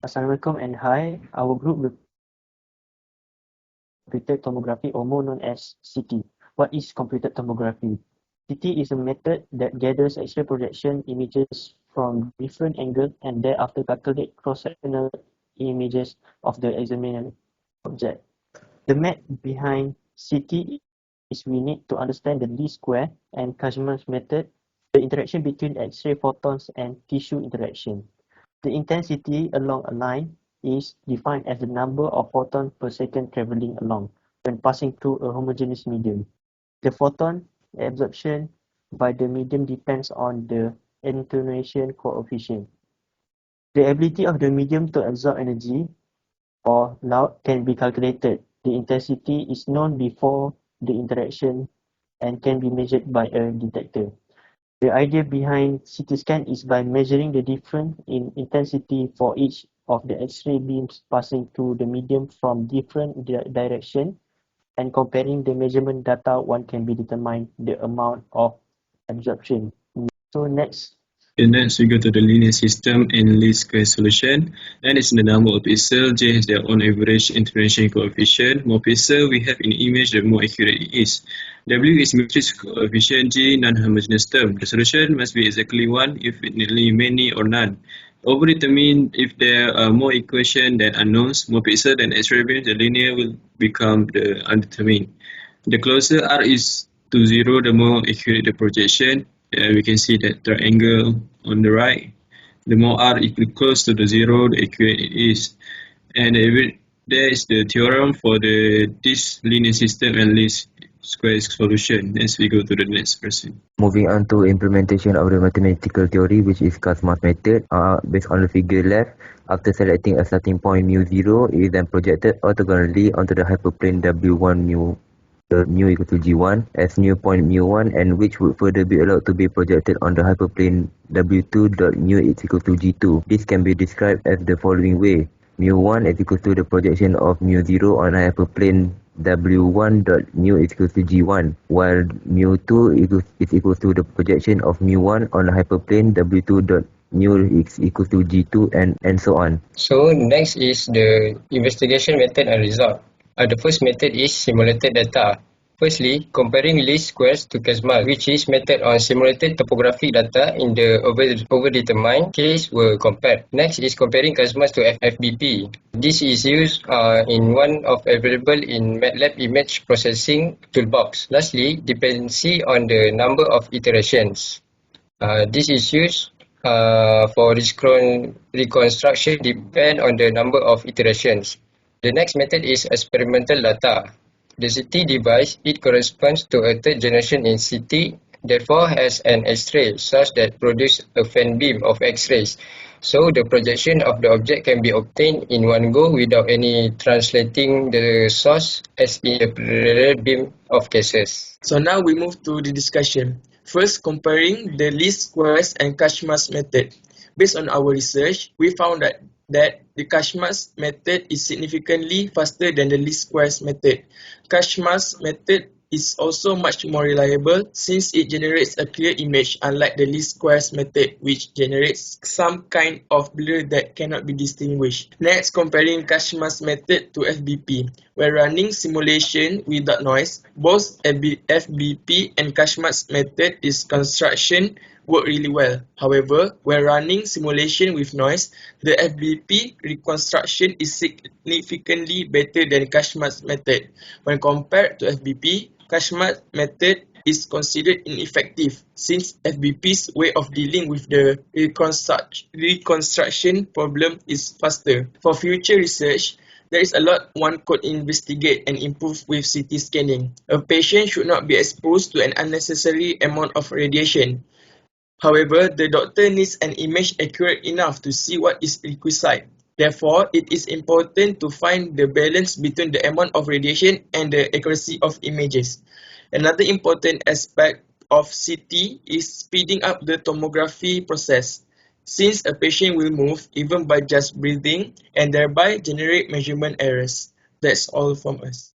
Assalamualaikum and hi. Our group will computed tomography, or more known as CT. What is computed tomography? CT is a method that gathers X-ray projection images from different angles and thereafter calculate cross-sectional images of the examined object. The math behind CT is we need to understand the least square and Kashmar's method, the interaction between X-ray photons and tissue interaction. The intensity along a line is defined as the number of photons per second traveling along when passing through a homogeneous medium. The photon absorption by the medium depends on the attenuation coefficient. The ability of the medium to absorb energy, or loud, can be calculated. The intensity is known before the interaction and can be measured by a detector. The idea behind CT scan is by measuring the difference in intensity for each of the X-ray beams passing through the medium from different directions and comparing the measurement data, one can be determine the amount of absorption. So next. Okay, next we go to the linear system and least square solution. N is the number of pixels, J has their own average attenuation coefficient. More pixels we have in the image, the more accurate it is. W is matrix coefficient, G non-homogeneous term. The solution must be exactly 1 if infinitely many or none. Overdetermined if there are more equations than unknowns, more pixels than X-ray beams, the linear will become the undetermined. The closer R is to 0, the more accurate the projection. We can see that triangle on the right. The more R equals close to the 0, the accurate it is. And there is the theorem for this linear system and least square solution. Next, we go to the next person. Moving on to implementation of the mathematical theory, which is Kashmar's method. Based on the figure left, after selecting a starting point mu0, it is then projected orthogonally onto the hyperplane W1 mu equal to G1 as new point mu1, and which would further be allowed to be projected on the hyperplane W2 dot mu is equal to G2. This can be described as the following way. Mu1 is equal to the projection of mu0 on a hyperplane W1 dot mu is equal to G1, while mu2 is equal to the projection of mu1 on a hyperplane W2 dot mu is equal to G2, and so on. So next is the investigation method and result. The first method is simulated data. Firstly, comparing least squares to Kashmar, which is method on simulated topographic data in the overdetermined case were compared. Next is comparing Kashmar to FBP. This is used in one of available in MATLAB image processing toolbox. Lastly, dependency on the number of iterations. This is used for reconstruction depend on the number of iterations. The next method is experimental data. The CT device, it corresponds to a third generation in CT, therefore has an X-ray such that produce a fan beam of X-rays. So the projection of the object can be obtained in one go without any translating the source as in the parallel beam of cases. So now we move to the discussion. First, comparing the least squares and Kashmar's method. Based on our research, we found that the Kashmar's method is significantly faster than the least squares method. Kashmar's method is also much more reliable since it generates a clear image, unlike the least squares method, which generates some kind of blur that cannot be distinguished. Next, comparing Kashmar's method to FBP. When running simulation without noise, both FBP and Kashmar's method is construction work really well. However, when running simulation with noise, the FBP reconstruction is significantly better than Kashmar's method. When compared to FBP, Kashmar's method is considered ineffective since FBP's way of dealing with the reconstruction problem is faster. For future research, there is a lot one could investigate and improve with CT scanning. A patient should not be exposed to an unnecessary amount of radiation. However, the doctor needs an image accurate enough to see what is requisite. Therefore, it is important to find the balance between the amount of radiation and the accuracy of images. Another important aspect of CT is speeding up the tomography process, since a patient will move even by just breathing and thereby generate measurement errors. That's all from us.